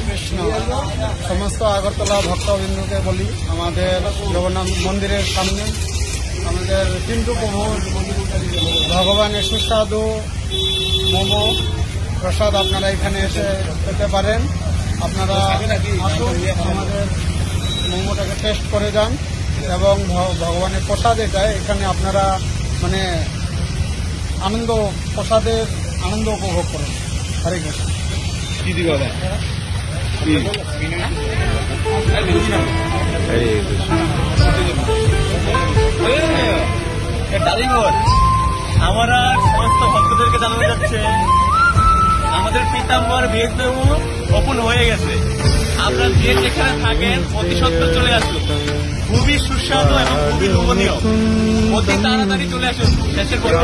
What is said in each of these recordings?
কৃষ্ণ। সমস্ত আগরতলা ভক্তবৃন্দকে বলি, আমাদের জগন্নাথ মন্দিরের সামনে আমাদের কিন্তু প্রভুর ভগবানের সুস্বাদু মোমো প্রসাদ আপনারা এখানে এসে পেতে পারেন। আপনারা আসুন, আমাদের মোমোটাকে টেস্ট করে যান এবং ভগবানের প্রসাদ এখানে আপনারা মানে প্রসাদের আনন্দ উপভোগ করুন। হরে কৃষ্ণ। আমরা সমস্ত ভক্তদেরকে জানানো যাচ্ছে আমাদের পীতাম্বর ভেজ মেমো ওপেন হয়ে গেছে। আপনারা যে যেখানে থাকেন অতি সত্ত্বর চলে আসুন। খুবই সুস্বাদু এবং খুবই লোভনীয়। অতি তাড়াতাড়ি চলে আসুন। শেষের পথে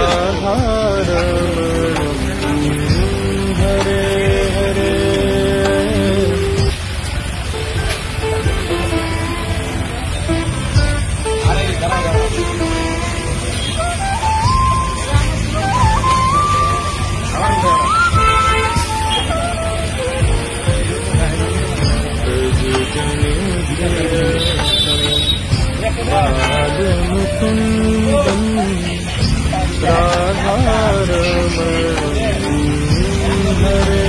मुकुंदम राधारमण हरे